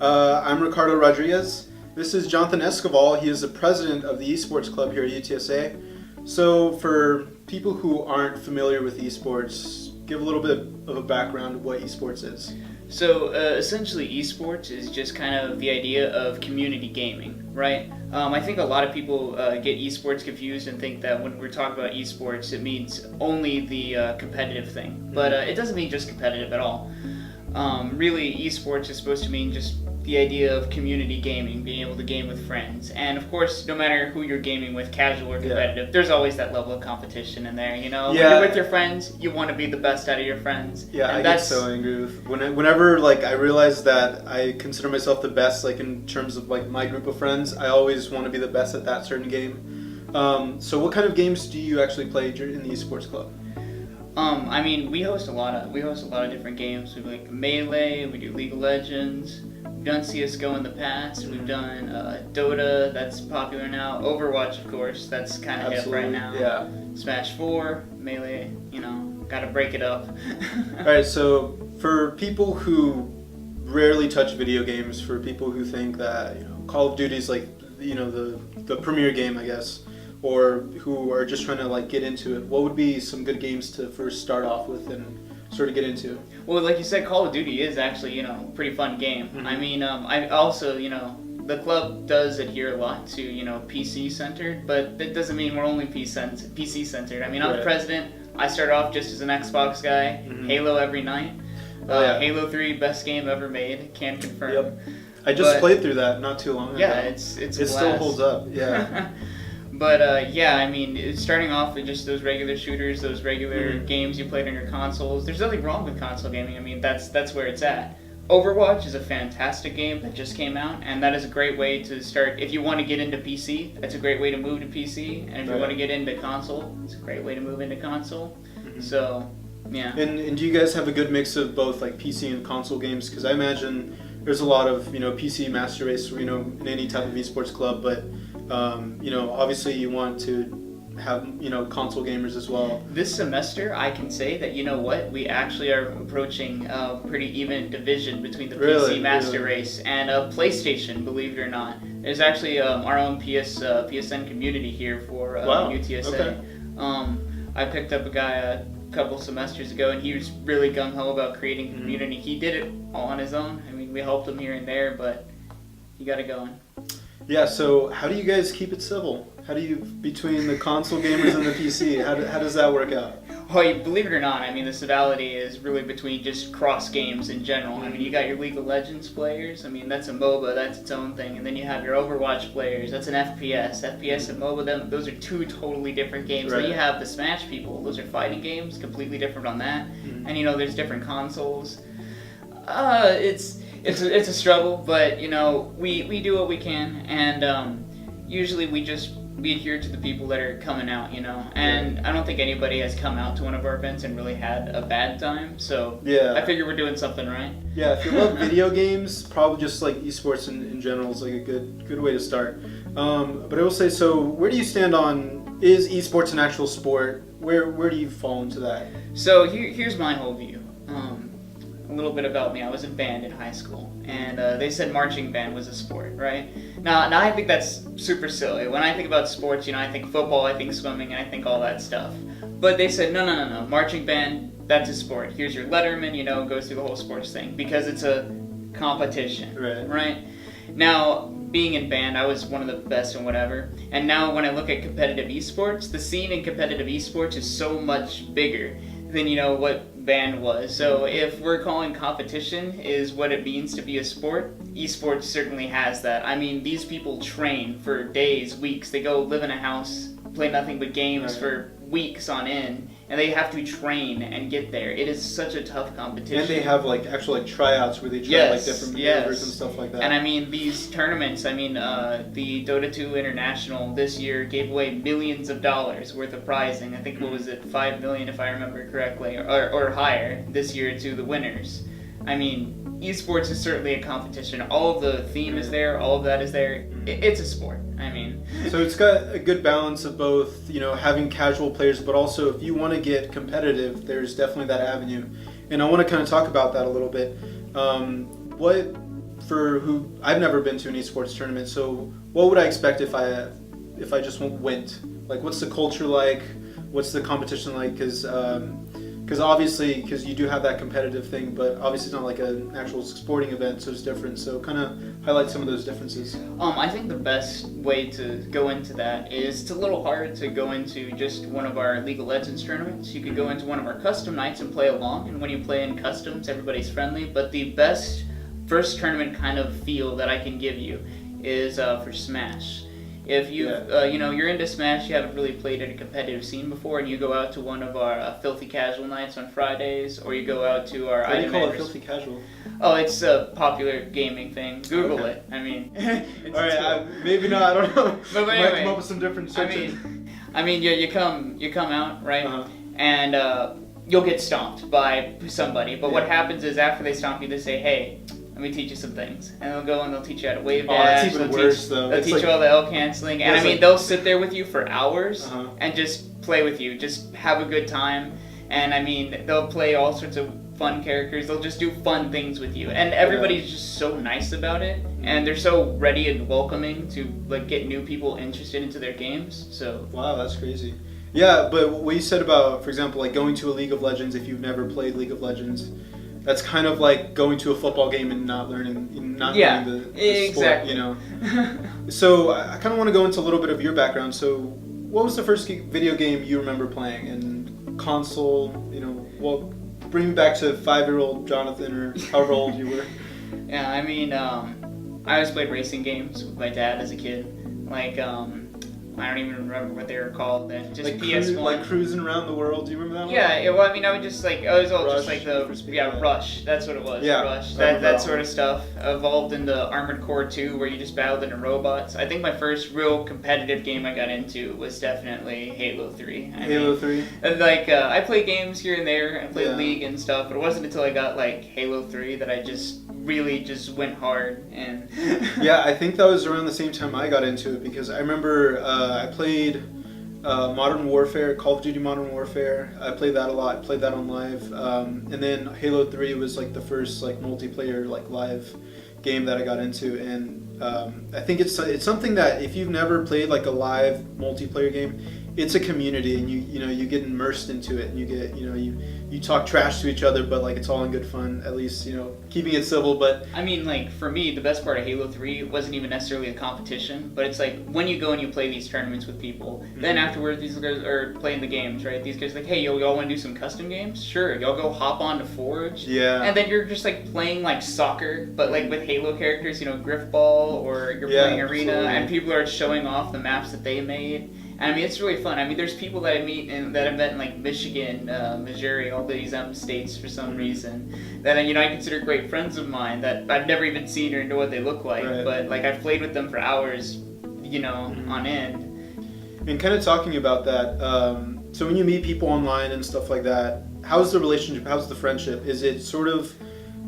I'm Ricardo Rodriguez. This is Jonathan Escoval. He is the president of the eSports club here at UTSA. So for people who aren't familiar with eSports, give a little bit of a background of what eSports is. So essentially eSports is just kind of the idea of community gaming, right? I think a lot of people get eSports confused and think that when we're talking about eSports it means only the competitive thing, but it doesn't mean just competitive at all. Really eSports is supposed to mean just the idea of community gaming, being able to game with friends. And of course, no matter who you're gaming with, casual or competitive, there's always that level of competition in there, you know? When you're with your friends, you want to be the best out of your friends. Yeah, and I get so angry with whenever I realize that I consider myself the best, in terms of my group of friends, I always want to be the best at that certain game. So what kind of games do you actually play in the eSports club? I mean, we host a lot of different games. We do Melee, we do League of Legends. We've done CSGO in the past. We've done Dota, that's popular now. Overwatch, of course, that's kind of hip right now. Yeah. Smash 4, Melee, gotta break it up. Alright, so for people who rarely touch video games, for people who think that Call of Duty is the premier game, I guess, or who are just trying to get into it, what would be some good games to first start off with and sort of get into? Well, like you said, Call of Duty is actually, a pretty fun game. Mm-hmm. I mean, I also, the club does adhere a lot to, PC-centered, but that doesn't mean we're only PC-centered. I mean, I'm the president. I started off just as an Xbox guy, Halo every night. Halo 3, best game ever made, can confirm. Yep. I just played through that not too long ago. Yeah, it's it still holds up, yeah. But I mean, starting off with just those regular shooters, those regular games you played on your consoles, there's nothing wrong with console gaming. I mean, that's where it's at. Overwatch is a fantastic game that just came out, and that is a great way to start. If you want to get into PC, that's a great way to move to PC, and if you want to get into console, it's a great way to move into console. So, yeah. And do you guys have a good mix of both PC and console games? Because I imagine there's a lot of PC master race in any type of esports club, but obviously you want to have console gamers as well. This semester I can say that we actually are approaching a pretty even division between the PC master race and PlayStation, believe it or not. There's actually our own PSN community here for UTSA. Okay. I picked up a guy a couple semesters ago, and he was really gung-ho about creating a community. He did it all on his own. I mean, we helped him here and there, but he got it going. Yeah, so how do you guys keep it civil? How do you, between the console gamers and the PC, how does that work out? Well, believe it or not, I mean, the civility is really between just cross games in general. I mean, you got your League of Legends players, I mean, that's a MOBA, that's its own thing. And then you have your Overwatch players, that's an FPS. FPS and MOBA, those are two totally different games. Then you have the Smash people, those are fighting games, completely different on that. And there's different consoles. It's a struggle, but we do what we can, and usually we adhere to the people that are coming out, and I don't think anybody has come out to one of our events and really had a bad time, so I figure we're doing something right. Yeah, if you love video games, probably just esports in general is a good way to start. But I will say, so where do you stand on, is esports an actual sport? Where do you fall into that? So here's my whole view. A little bit about me. I was in band in high school, and they said marching band was a sport, right? Now I think that's super silly. When I think about sports, I think football, I think swimming, and I think all that stuff. But they said, no, marching band, that's a sport. Here's your letterman, goes through the whole sports thing, because it's a competition, right? Now, being in band, I was one of the best and whatever, and now when I look at competitive esports, the scene in competitive esports is so much bigger than what band was. So if we're calling competition is what it means to be a sport, esports certainly has that. I mean, these people train for days, weeks. They go live in a house, play nothing but games for weeks on end, and they have to train and get there. It is such a tough competition. And they have actual tryouts where they try different maneuvers and stuff like that. And I mean, these tournaments, the Dota 2 International this year gave away millions of dollars worth of prizing. I think, what was it, 5 million if I remember correctly, or higher this year to the winners. I mean, esports is certainly a competition. All of the theme is there, all of that is there. It's a sport. I mean, so it's got a good balance of both, having casual players, but also if you want to get competitive, there's definitely that avenue. And I want to kind of talk about that a little bit. What for who I've never been to an esports tournament, so what would I expect if I just went? Like, what's the culture like? What's the competition like? Because obviously, because you do have that competitive thing, but obviously it's not like an actual sporting event, so it's different. So kind of highlight some of those differences. I think the best way to go into that is it's a little hard to go into just one of our League of Legends tournaments. You could go into one of our custom nights and play along, and when you play in customs, everybody's friendly. But the best first tournament kind of feel that I can give you is for Smash. If you you're into Smash, you haven't really played at a competitive scene before, and you go out to one of our filthy casual nights on Fridays, or you go out to our. Why do you call it filthy casual? Oh, it's a popular gaming thing. Google it. I mean, all right, maybe not. I don't know. But anyway, might come up with some different searches. I mean, you come out, right, and you'll get stomped by somebody. But what happens is after they stomp you, they say, "Hey, let me teach you some things," and they'll go and they'll teach you how to wave dash. That's even worse, though. They'll teach you all the L canceling, and I mean, they'll sit there with you for hours and just play with you, just have a good time. And I mean, they'll play all sorts of fun characters. They'll just do fun things with you, and everybody's just so nice about it, and they're so ready and welcoming to like get new people interested into their games. So wow, that's crazy. Yeah, but what you said about, for example, like going to a League of Legends if you've never played League of Legends. That's kind of like going to a football game and not learning the exactly. sport, you know. So I kind of want to go into a little bit of your background. So what was the first video game you remember playing? And console, you know, well, bring me back to 5-year-old Jonathan or however old you were. Yeah, I mean, I always played racing games with my dad as a kid. Like, I don't even remember what they were called then. Just like PS1. Like cruising around the world. Do you remember that one? Yeah, well, I mean, I would just like, it was all Rush, just like Rush. That's what it was. Yeah, Rush. That sort of stuff evolved into Armored Core 2, where you just battled into robots. I think my first real competitive game I got into was definitely Halo 3. Halo 3. Like, I played games here and there, and played League and stuff, but it wasn't until I got like Halo 3 that I just really just went hard. And yeah, I think that was around the same time I got into it, because I remember I played Modern Warfare, Call of Duty Modern Warfare. I played that a lot. Played that on live, and then Halo 3 was like the first like multiplayer like live game that I got into, and I think it's something that if you've never played like a live multiplayer game, it's a community, and you get immersed into it, and you get you talk trash to each other, but like it's all in good fun, at least keeping it civil. But I mean, like for me, the best part of Halo 3 wasn't even necessarily a competition, but it's like when you go and you play these tournaments with people, then afterwards these guys are playing the games, right? These guys are like, hey, y'all want to do some custom games? Sure, y'all go hop on to Forge. Yeah. And then you're just like playing like soccer, but like with Halo characters, Griffball, or you're playing Arena, and people are showing off the maps that they made. And I mean, it's really fun. I mean, there's people that I meet that I've met in like Michigan, Missouri, all these states for some reason that I consider great friends of mine that I've never even seen or know what they look like. Right. But like I've played with them for hours, on end. And kind of talking about that, so when you meet people online and stuff like that, how's the relationship? How's the friendship? Is it sort of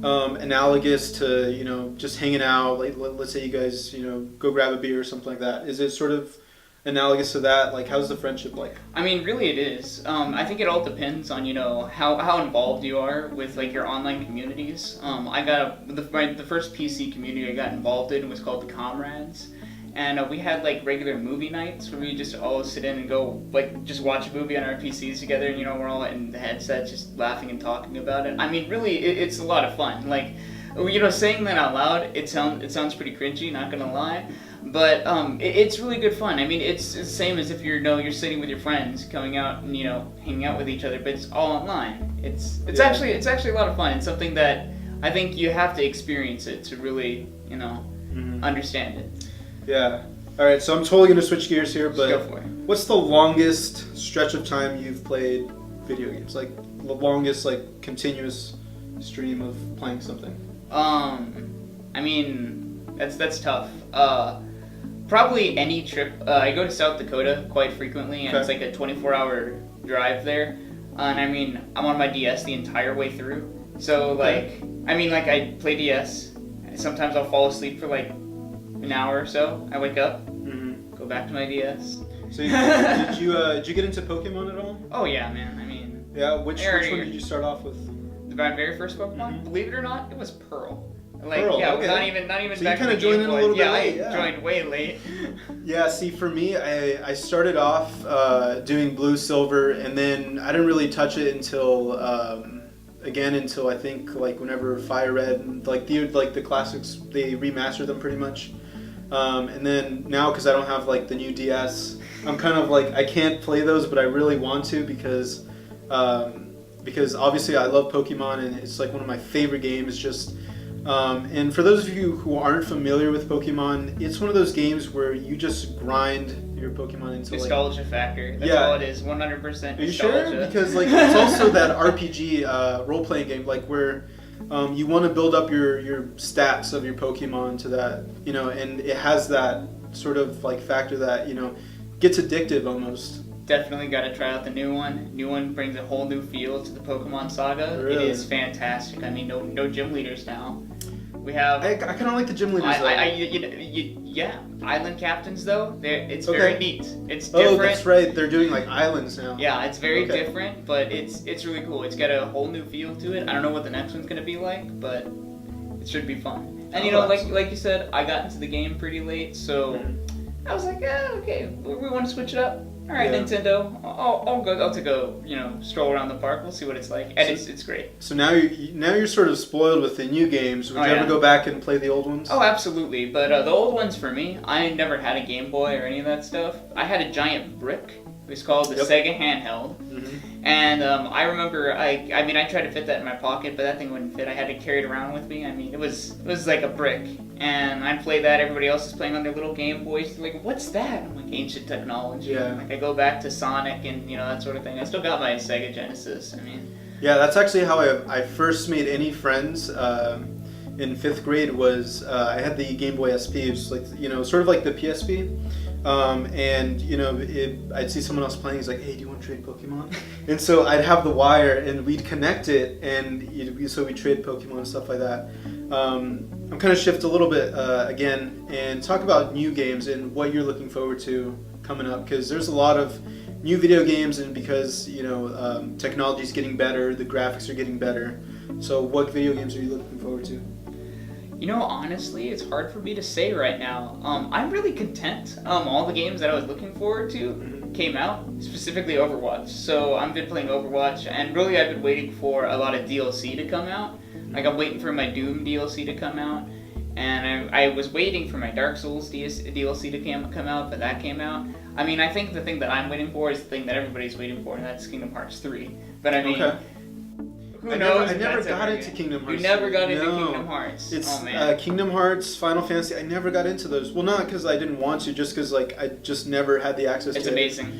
analogous to just hanging out? Like let's say you guys go grab a beer or something like that. Is it sort of analogous to that? Like, how's the friendship like? I mean, really it is. I think it all depends on, how involved you are with, like, your online communities. I got the first PC community I got involved in was called the Comrades. And we had, like, regular movie nights where we just all sit in and go, like, just watch a movie on our PCs together, and, we're all in the headset just laughing and talking about it. I mean, really, it's a lot of fun. Like, saying that out loud, it sounds pretty cringy, not gonna lie. But it's really good fun. I mean, it's the same as if you're sitting with your friends, going out and hanging out with each other, but it's all online. It's actually a lot of fun. It's something that I think you have to experience it to really understand it. Yeah. All right. So I'm totally gonna switch gears here, but go for it. What's the longest stretch of time you've played video games? Like the longest like continuous stream of playing something? I mean, that's tough. Probably any trip. I go to South Dakota quite frequently, and it's like a 24-hour drive there. And I mean, I'm on my DS the entire way through. So like, I play DS. Sometimes I'll fall asleep for like an hour or so. I wake up, go back to my DS. So did you get into Pokemon at all? Oh yeah, man. I mean, yeah. Which one did you start off with? My very first Pokemon. Believe it or not, it was Pearl. Like, Pearl, yeah, okay. not even So back you kind to of the joined Game in a Boy. little bit Yeah, late. I joined way late. Yeah, see, for me, I started off doing blue, silver, and then I didn't really touch it until until I think like whenever Fire Red and like the classics, they remastered them pretty much. And then now, because I don't have like the new DS, I'm kind of like I can't play those, but I really want to because obviously I love Pokemon and it's like one of my favorite games. Just and for those of you who aren't familiar with Pokemon, it's one of those games where you just grind your Pokemon into Nostalgia factor. That's Yeah. all it is. 100% nostalgia. Are you sure? Because like it's also that RPG role-playing game, like where you want to build up your stats of your Pokemon to that, and it has that sort of like factor that gets addictive almost. Definitely got to try out the new one. New one brings a whole new feel to the Pokemon saga. Really? It is fantastic. I mean, no gym leaders now. We have. I kind of like the gym leaders. Yeah, island captains though. It's Okay. very neat. It's different. Oh, that's right. They're doing like islands now. Yeah, it's very Okay. different, but it's really cool. It's got a whole new feel to it. I don't know what the next one's gonna be like, but it should be fun. And like you said, I got into the game pretty late, so I was like, okay, we want to switch it up. All right, Yeah. Nintendo, I'll take a stroll around the park. We'll see what it's like, and it's great. So now you're sort of spoiled with the new games. Would you ever go back and play the old ones? Oh, absolutely. But the old ones for me, I never had a Game Boy or any of that stuff. I had a giant brick. It was called the Sega handheld. And I remember, I tried to fit that in my pocket, but that thing wouldn't fit. I had to carry it around with me. I mean, it was like a brick. And I'd play that. Everybody else is playing on their little Game Boys. They're like, what's that? I'm like, ancient technology. Yeah. Like, I go back to Sonic and, that sort of thing. I still got my Sega Genesis. I mean... Yeah, that's actually how I first made any friends in 5th grade was I had the Game Boy SP, which is like, sort of like the PSP. I'd see someone else playing. He's like, "Hey, do you want to trade Pokemon?" And so I'd have the wire, and we'd connect it, and so we trade Pokemon and stuff like that. I'm kind of shift a little bit again and talk about new games and what you're looking forward to coming up, because there's a lot of new video games, and because technology is getting better, the graphics are getting better. So, what video games are you looking forward to? Honestly, it's hard for me to say right now. I'm really content. All the games that I was looking forward to came out, specifically Overwatch. So I've been playing Overwatch, and really I've been waiting for a lot of DLC to come out. Like I'm waiting for my Doom DLC to come out, and I was waiting for my Dark Souls DLC to come out, but that came out. I mean, I think the thing that I'm waiting for is the thing that everybody's waiting for, and that's Kingdom Hearts 3. But I mean... Okay. Who knows? I never got into Kingdom Hearts. You never got into Kingdom Hearts. It's man. Kingdom Hearts, Final Fantasy. I never got into those. Well, not because I didn't want to, just because like I just never had the access to it. It's amazing.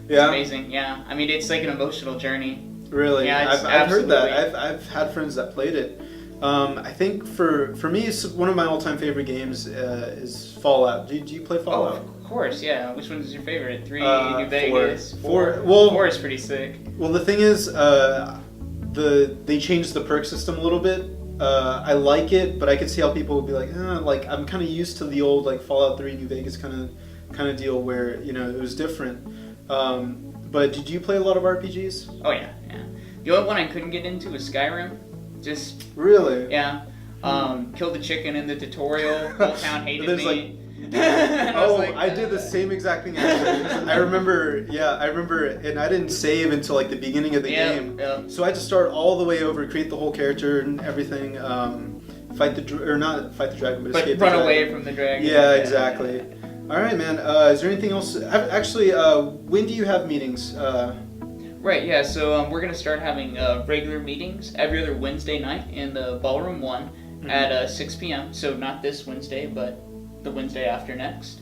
Yeah. It's amazing. Yeah. I mean, it's like an emotional journey. Really? Yeah, I've heard that. I've had friends that played it. I think for me, it's one of my all-time favorite games is Fallout. Do you play Fallout? Oh, of course, yeah. Which one's your favorite? 3, New 4. 4. Well, 4 is pretty sick. Well, the thing is, they changed the perk system a little bit. I like it, but I could see how people would be like, like I'm kind of used to the old like Fallout 3 New Vegas kind of deal where it was different. But did you play a lot of RPGs? Oh yeah. The only one I couldn't get into was Skyrim. Just really? Yeah. Killed the chicken in the tutorial. Whole town hated me. I did the same exact thing. I remember, and I didn't save until like the beginning of the game. Yeah. So I had to start all the way over, create the whole character and everything, not fight the dragon, but escape the dragon. Run away from the dragon. Yeah, exactly. All right, man. Is there anything else? Actually, when do you have meetings? Right, yeah, so we're going to start having regular meetings every other Wednesday night in the Ballroom 1 at 6 p.m. So not this Wednesday, but the Wednesday after next.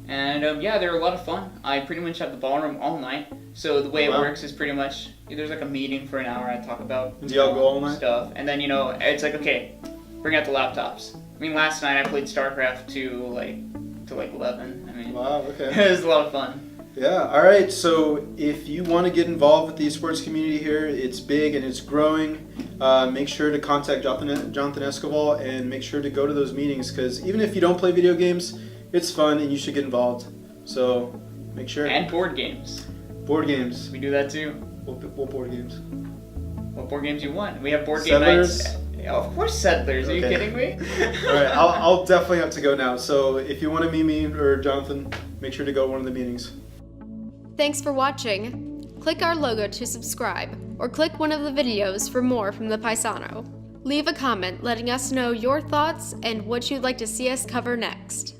And they're a lot of fun. I pretty much have the ballroom all night. So the way it works is pretty much, there's like a meeting for an hour. I talk about do y'all go all night? Stuff. And then, it's like, okay, bring out the laptops. I mean, last night I played StarCraft to like 11. I mean, wow, okay. It was a lot of fun. Yeah, all right. So if you want to get involved with the esports community here, it's big and it's growing. Make sure to contact Jonathan Escobar and make sure to go to those meetings, because even if you don't play video games, it's fun and you should get involved. So make sure. And board games. Board games. We do that too. What board games? What board games you want? We have board game Settlers? nights. Yeah, of course Settlers. Are you Okay. kidding me? All right, I'll definitely have to go now. So if you want to meet me or Jonathan, make sure to go to one of the meetings. Thanks for watching. Click our logo to subscribe, or click one of the videos for more from the Paisano. Leave a comment letting us know your thoughts and what you'd like to see us cover next.